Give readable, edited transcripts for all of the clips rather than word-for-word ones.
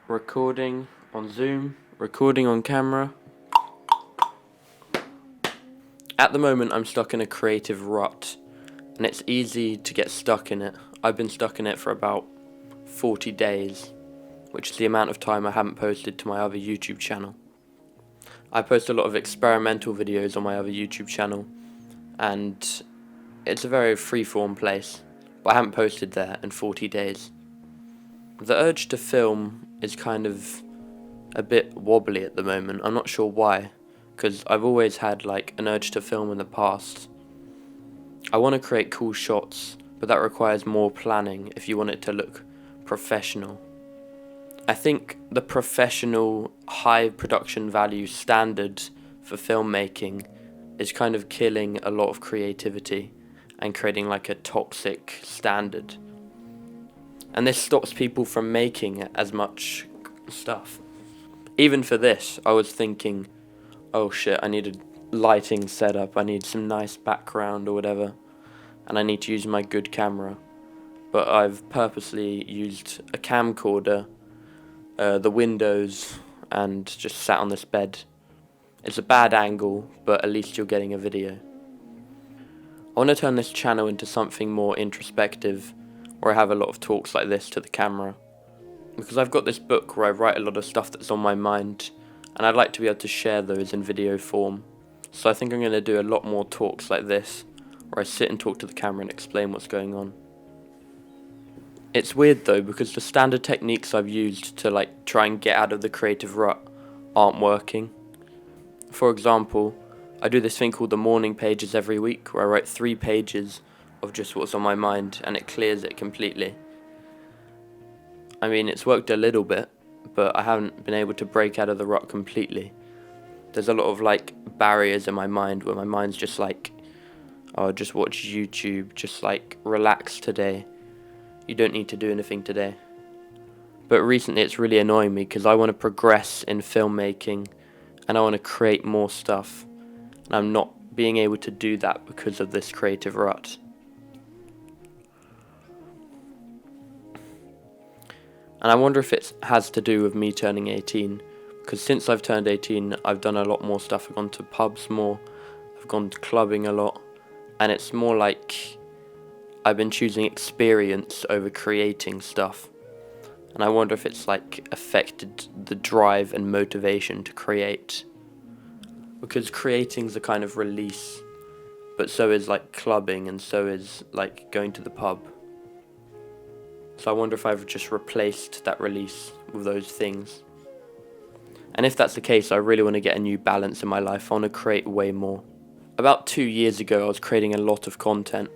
recording on Zoom, recording on camera. At the moment I'm stuck in a creative rut, and it's easy to get stuck in it. I've been stuck in it for about 40 days, which is the amount of time I haven't posted to my other YouTube channel. I post a lot of experimental videos on my other YouTube channel, and it's a very freeform place, but I haven't posted there in 40 days. The urge to film is kind of a bit wobbly at the moment. I'm not sure why, because I've always had like an urge to film in the past. I want to create cool shots, but that requires more planning if you want it to look professional. I think the professional high production value standard for filmmaking is kind of killing a lot of creativity and creating like a toxic standard. And this stops people from making as much stuff. Even for this, I was thinking, oh shit, I need a lighting setup, I need some nice background or whatever, and I need to use my good camera. But I've purposely used a camcorder, the windows, and just sat on this bed. It's a bad angle, but at least you're getting a video. I want to turn this channel into something more introspective, where I have a lot of talks like this to the camera. Because I've got this book where I write a lot of stuff that's on my mind, and I'd like to be able to share those in video form. So I think I'm going to do a lot more talks like this, where I sit and talk to the camera and explain what's going on. It's weird though, because the standard techniques I've used to like try and get out of the creative rut aren't working. For example, I do this thing called the morning pages every week, where I write 3 pages of just what's on my mind, and it clears it completely. I mean, it's worked a little bit, but I haven't been able to break out of the rut completely. There's a lot of like barriers in my mind where my mind's just like, oh, just watch YouTube, just like relax today. You don't need to do anything today. But recently it's really annoying me because I want to progress in filmmaking and I want to create more stuff. And I'm not being able to do that because of this creative rut. And I wonder if it has to do with me turning 18. Because since I've turned 18, I've done a lot more stuff. I've gone to pubs more. I've gone to clubbing a lot. And it's more like I've been choosing experience over creating stuff. And I wonder if it's like affected the drive and motivation to create. Because creating's a kind of release, but so is like clubbing, and so is like going to the pub. So I wonder if I've just replaced that release with those things. And if that's the case, I really want to get a new balance in my life. I want to create way more. About 2 years ago, I was creating a lot of content,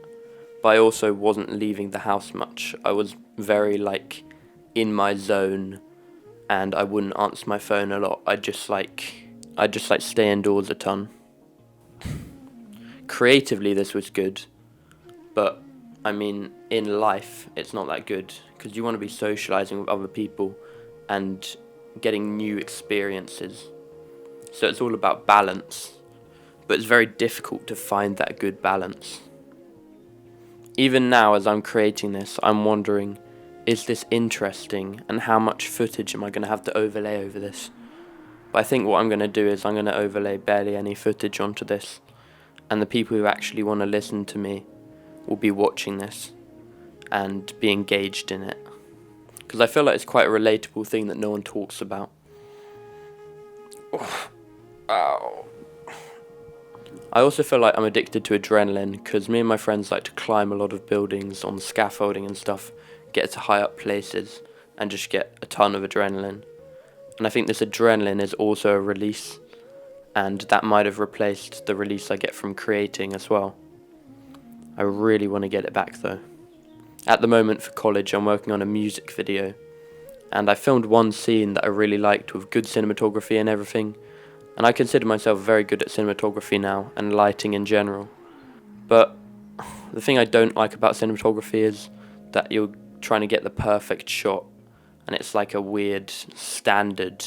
but I also wasn't leaving the house much. I was very like in my zone, and I wouldn't answer my phone a lot. I'd just like stay indoors a ton. Creatively, this was good, but I mean, in life, it's not that good, because you want to be socializing with other people and getting new experiences. So it's all about balance, but it's very difficult to find that good balance. Even now, as I'm creating this, I'm wondering, is this interesting, and how much footage am I going to have to overlay over this? But I think what I'm going to do is I'm going to overlay barely any footage onto this, and the people who actually want to listen to me will be watching this and be engaged in it. Because I feel like it's quite a relatable thing that no one talks about. Oh. Ow. I also feel like I'm addicted to adrenaline, because me and my friends like to climb a lot of buildings on scaffolding and stuff, get to high up places, and just get a ton of adrenaline. And I think this adrenaline is also a release, and that might have replaced the release I get from creating as well. I really want to get it back though. At the moment for college, I'm working on a music video, and I filmed one scene that I really liked with good cinematography and everything, and I consider myself very good at cinematography now and lighting in general. But the thing I don't like about cinematography is that you're trying to get the perfect shot, and it's like a weird standard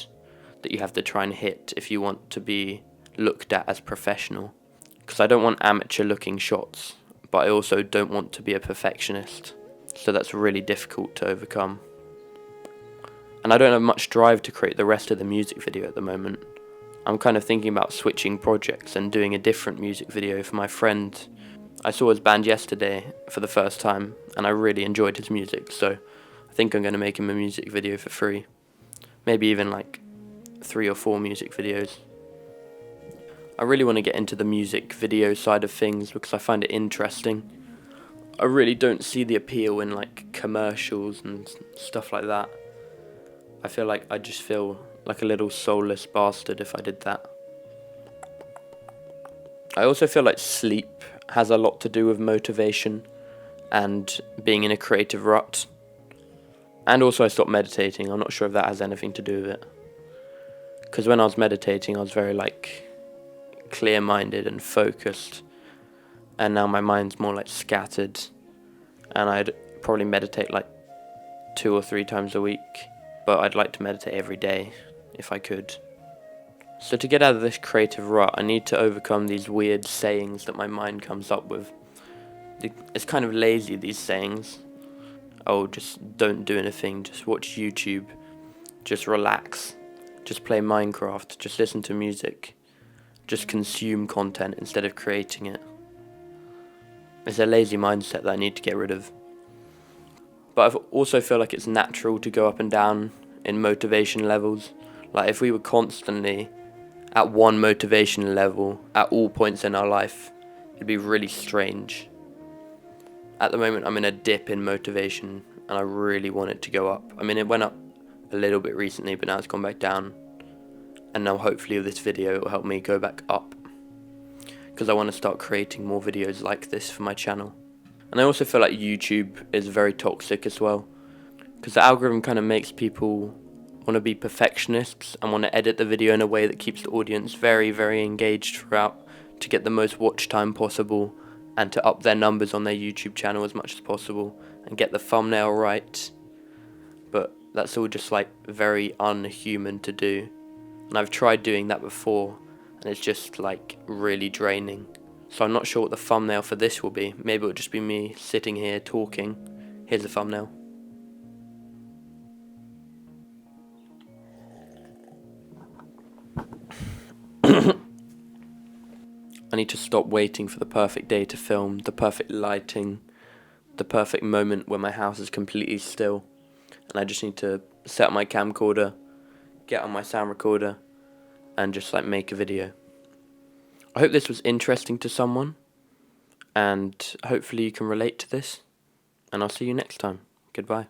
that you have to try and hit if you want to be looked at as professional. Because I don't want amateur looking shots, but I also don't want to be a perfectionist. So that's really difficult to overcome. and I don't have much drive to create the rest of the music video at the moment. I'm kind of thinking about switching projects and doing a different music video for my friend. I saw his band yesterday for the first time, and I really enjoyed his music, so I think I'm going to make him a music video for free. Maybe even like 3 or 4 music videos. I really want to get into the music video side of things because I find it interesting. I really don't see the appeal in like commercials and stuff like that. I feel like I'd just feel like a little soulless bastard if I did that. I also feel like sleep has a lot to do with motivation and being in a creative rut. And also I stopped meditating. I'm not sure if that has anything to do with it. Because when I was meditating I was very like clear-minded and focused. And now my mind's more like scattered. And I'd probably meditate like 2 or 3 times a week. But I'd like to meditate every day if I could. So to get out of this creative rut, I need to overcome these weird sayings that my mind comes up with. It's kind of lazy, these sayings. Oh, just don't do anything, just watch YouTube, just relax, just play Minecraft, just listen to music, just consume content instead of creating it. It's a lazy mindset that I need to get rid of. But I also feel like it's natural to go up and down in motivation levels. Like if we were constantly at one motivation level at all points in our life, it'd be really strange. At the moment I'm in a dip in motivation and I really want it to go up. I mean, it went up a little bit recently, but now it's gone back down. And now hopefully with this video it will help me go back up, because I want to start creating more videos like this for my channel. And I also feel like YouTube is very toxic as well, because the algorithm kind of makes people want to be perfectionists and want to edit the video in a way that keeps the audience very, very engaged throughout to get the most watch time possible and to up their numbers on their YouTube channel as much as possible and get the thumbnail right. But that's all just like very unhuman to do. And I've tried doing that before and it's just like really draining. So I'm not sure what the thumbnail for this will be. Maybe it'll just be me sitting here talking. Here's the thumbnail. I need to stop waiting for the perfect day to film, the perfect lighting, the perfect moment where my house is completely still. And I just need to set up my camcorder, get on my sound recorder, and just like make a video. I hope this was interesting to someone, and hopefully you can relate to this. And I'll see you next time. Goodbye.